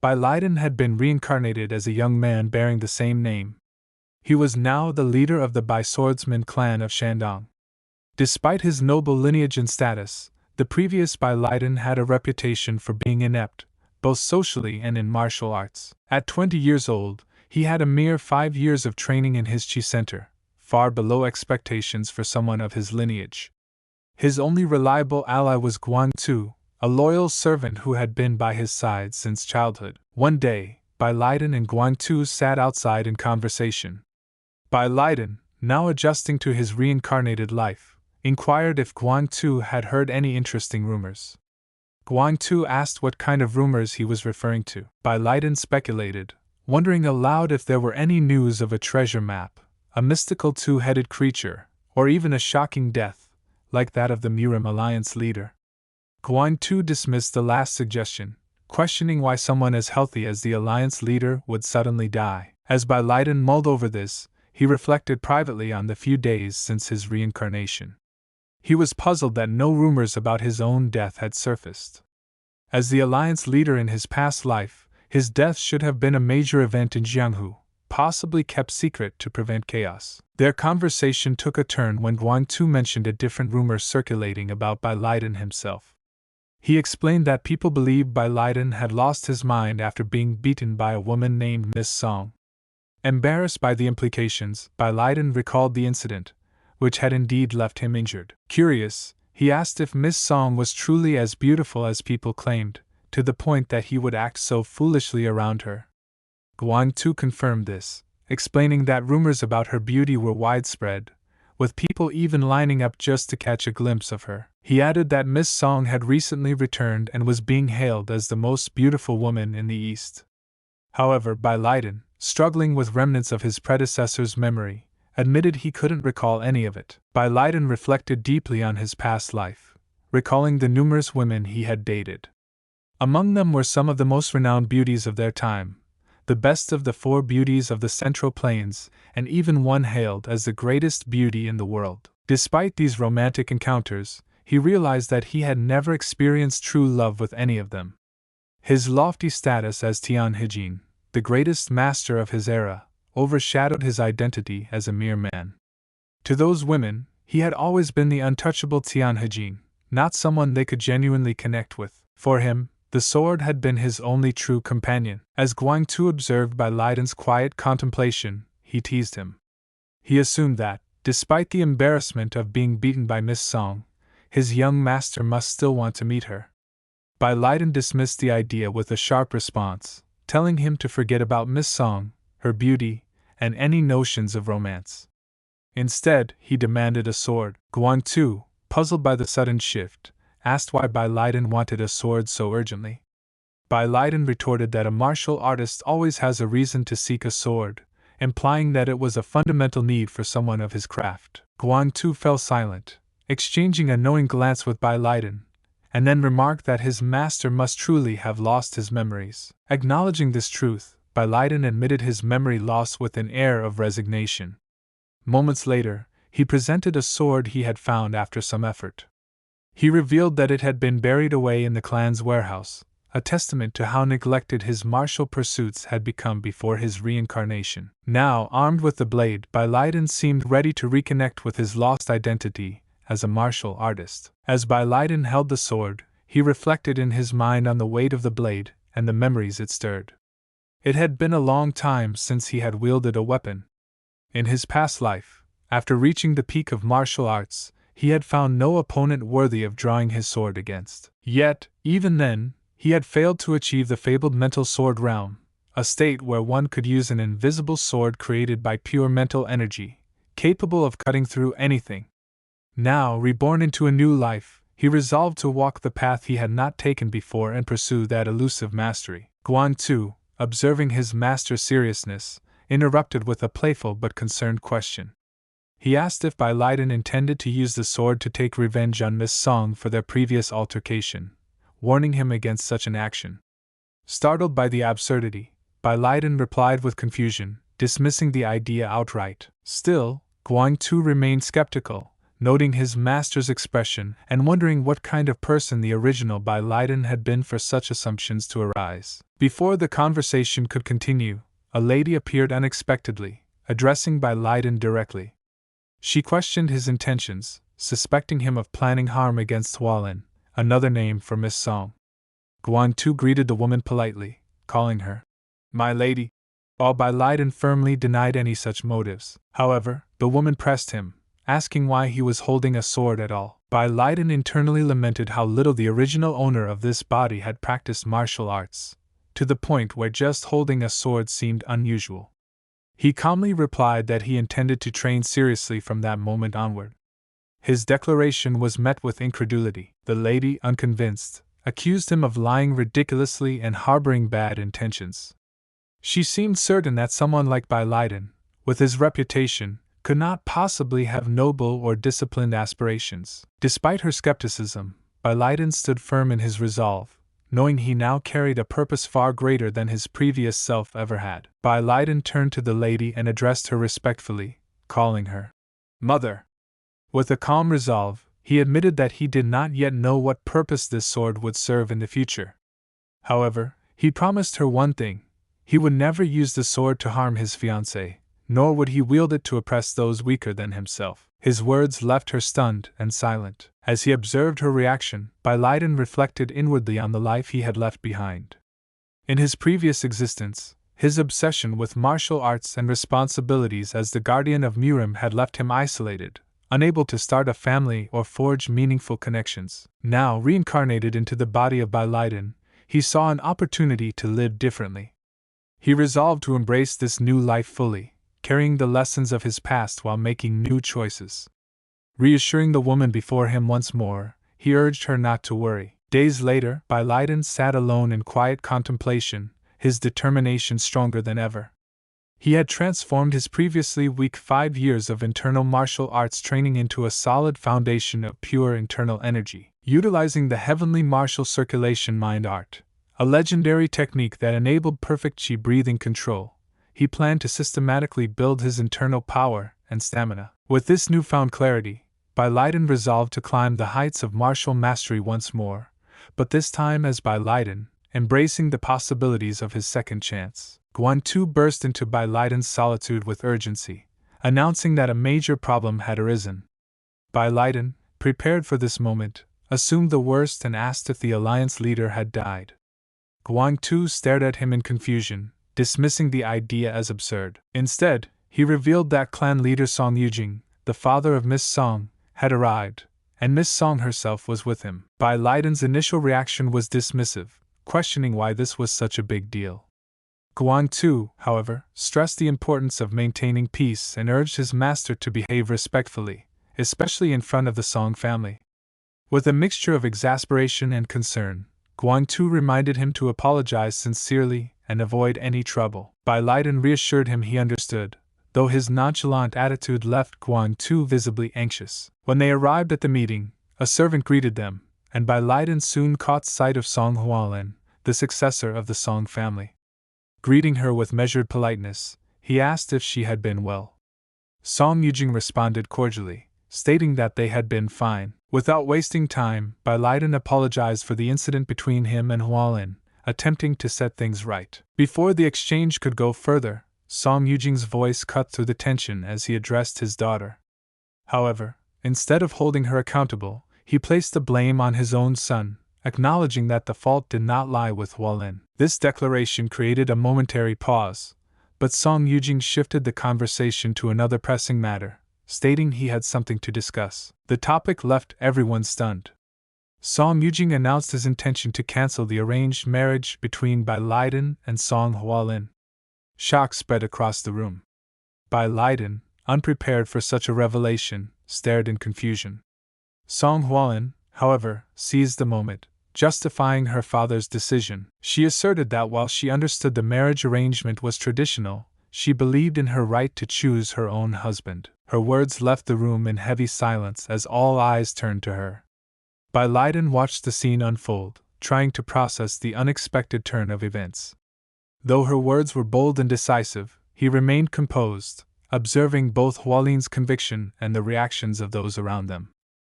Bai Leiden had been reincarnated as a young man bearing the same name. He was now the leader of the Bai swordsman clan of Shandong. Despite his noble lineage and status, the previous Bai Leiden had a reputation for being inept, both socially and in martial arts. At 20 years old, he had a mere 5 years of training in his Chi Center, far below expectations for someone of his lineage. His only reliable ally was Guan Tu, a loyal servant who had been by his side since childhood. One day, Bai Leiden and Guan Tu sat outside in conversation. Bai Leiden, now adjusting to his reincarnated life, inquired if Guan Tu had heard any interesting rumors. Guan Tu asked what kind of rumors he was referring to. Bai Leiden speculated, wondering aloud if there were any news of a treasure map, a mystical two-headed creature, or even a shocking death, like that of the Murim Alliance leader. Guan Tu dismissed the last suggestion, questioning why someone as healthy as the Alliance leader would suddenly die. As Bai Leiden mulled over this, he reflected privately on the few days since his reincarnation. He was puzzled that no rumors about his own death had surfaced. As the Alliance leader in his past life, his death should have been a major event in Jianghu, possibly kept secret to prevent chaos. Their conversation took a turn when Guan Tu mentioned a different rumor circulating about Bai Leiden himself. He explained that people believed Bai Leiden had lost his mind after being beaten by a woman named Miss Song. Embarrassed by the implications, Bai Leiden recalled the incident, which had indeed left him injured. Curious, he asked if Miss Song was truly as beautiful as people claimed, to the point that he would act so foolishly around her. Guan Tu confirmed this, explaining that rumors about her beauty were widespread, with people even lining up just to catch a glimpse of her. He added that Miss Song had recently returned and was being hailed as the most beautiful woman in the East. However, Bai Leiden, struggling with remnants of his predecessor's memory, admitted he couldn't recall any of it. Bai Leiden reflected deeply on his past life, recalling the numerous women he had dated. Among them were some of the most renowned beauties of their time, the best of the 4 beauties of the Central Plains, and even one hailed as the greatest beauty in the world. Despite these romantic encounters, he realized that he had never experienced true love with any of them. His lofty status as Tian Hijin, the greatest master of his era, overshadowed his identity as a mere man. To those women, he had always been the untouchable Tian Hijin, not someone they could genuinely connect with. For him, the sword had been his only true companion. As Guan Tu observed Bai Leiden's quiet contemplation, he teased him. He assumed that, despite the embarrassment of being beaten by Miss Song, his young master must still want to meet her. Bai Leiden dismissed the idea with a sharp response, telling him to forget about Miss Song, her beauty, and any notions of romance. Instead, he demanded a sword. Guan Tu, puzzled by the sudden shift, asked why Bai Leiden wanted a sword so urgently. Bai Leiden retorted that a martial artist always has a reason to seek a sword, implying that it was a fundamental need for someone of his craft. Guan Tu fell silent, exchanging a knowing glance with Bai Leiden, and then remarked that his master must truly have lost his memories. Acknowledging this truth, Bai Leiden admitted his memory loss with an air of resignation. Moments later, he presented a sword he had found after some effort. He revealed that it had been buried away in the clan's warehouse, a testament to how neglected his martial pursuits had become before his reincarnation. Now, armed with the blade, Bai Leiden seemed ready to reconnect with his lost identity as a martial artist. As Bai Leiden held the sword, he reflected in his mind on the weight of the blade and the memories it stirred. It had been a long time since he had wielded a weapon. In his past life, after reaching the peak of martial arts, he had found no opponent worthy of drawing his sword against. Yet, even then, he had failed to achieve the fabled mental sword realm, a state where one could use an invisible sword created by pure mental energy, capable of cutting through anything. Now, reborn into a new life, he resolved to walk the path he had not taken before and pursue that elusive mastery. Guan Tu, observing his master's seriousness, interrupted with a playful but concerned question. He asked if Bai Leiden intended to use the sword to take revenge on Miss Song for their previous altercation, warning him against such an action. Startled by the absurdity, Bai Leiden replied with confusion, dismissing the idea outright. Still, Guan Tu remained skeptical, noting his master's expression and wondering what kind of person the original Bai Leiden had been for such assumptions to arise. Before the conversation could continue, a lady appeared unexpectedly, addressing Bai Leiden directly. She questioned his intentions, suspecting him of planning harm against Hualin, another name for Miss Song. Guan Tu greeted the woman politely, calling her my lady, while Bai Leiden firmly denied any such motives. However, the woman pressed him, asking why he was holding a sword at all. Bai Leiden internally lamented how little the original owner of this body had practiced martial arts, to the point where just holding a sword seemed unusual. He calmly replied that he intended to train seriously from that moment onward. His declaration was met with incredulity. The lady, unconvinced, accused him of lying ridiculously and harboring bad intentions. She seemed certain that someone like Bai Leiden, with his reputation, could not possibly have noble or disciplined aspirations. Despite her skepticism, Bai Leiden stood firm in his resolve, knowing he now carried a purpose far greater than his previous self ever had. Bai Leiden turned to the lady and addressed her respectfully, calling her mother. With a calm resolve, he admitted that he did not yet know what purpose this sword would serve in the future. However, he promised her one thing: he would never use the sword to harm his fiancée, nor would he wield it to oppress those weaker than himself. His words left her stunned and silent. As he observed her reaction, Bai Leiden reflected inwardly on the life he had left behind. In his previous existence, his obsession with martial arts and responsibilities as the guardian of Murim had left him isolated, unable to start a family or forge meaningful connections. Now, reincarnated into the body of Bai Leiden, he saw an opportunity to live differently. He resolved to embrace this new life fully, carrying the lessons of his past while making new choices. Reassuring the woman before him once more, he urged her not to worry. Days later, Bai Leiden sat alone in quiet contemplation, his determination stronger than ever. He had transformed his previously weak 5 years of internal martial arts training into a solid foundation of pure internal energy. Utilizing the heavenly martial circulation mind art, a legendary technique that enabled perfect chi breathing control, he planned to systematically build his internal power and stamina. With this newfound clarity, Bai Leiden resolved to climb the heights of martial mastery once more, but this time as Bai Leiden, embracing the possibilities of his second chance. Guan Tu burst into Bai Leiden's solitude with urgency, announcing that a major problem had arisen. Bai Leiden, prepared for this moment, assumed the worst and asked if the alliance leader had died. Guan Tu stared at him in confusion, dismissing the idea as absurd. Instead, he revealed that clan leader Song Yujing, the father of Miss Song, had arrived, and Miss Song herself was with him. Bai Leiden's initial reaction was dismissive, questioning why this was such a big deal. Guan Tu, however, stressed the importance of maintaining peace and urged his master to behave respectfully, especially in front of the Song family. With a mixture of exasperation and concern, Guan Tu reminded him to apologize sincerely and avoid any trouble. Bai Leiden reassured him he understood, though his nonchalant attitude left Guan Tu visibly anxious. When they arrived at the meeting, a servant greeted them, and Bai Leiden soon caught sight of Song Hualin, the successor of the Song family. Greeting her with measured politeness, he asked if she had been well. Song Yujing responded cordially, stating that they had been fine. Without wasting time, Bai Leiden apologized for the incident between him and Hualin, attempting to set things right. Before the exchange could go further, Song Yujing's voice cut through the tension as he addressed his daughter. However, instead of holding her accountable, he placed the blame on his own son, acknowledging that the fault did not lie with Hualin. This declaration created a momentary pause, but Song Yujing shifted the conversation to another pressing matter, stating he had something to discuss. The topic left everyone stunned. Song Yujing announced his intention to cancel the arranged marriage between Bai Leiden and Song Hualin. Shock spread across the room. Bai Leiden, unprepared for such a revelation, stared in confusion. Song Hualin, however, seized the moment, justifying her father's decision. She asserted that while she understood the marriage arrangement was traditional, she believed in her right to choose her own husband. Her words left the room in heavy silence as all eyes turned to her. Bai Leiden watched the scene unfold, trying to process the unexpected turn of events. Though her words were bold and decisive, he remained composed, observing both Hualin's conviction and the reactions of those around them.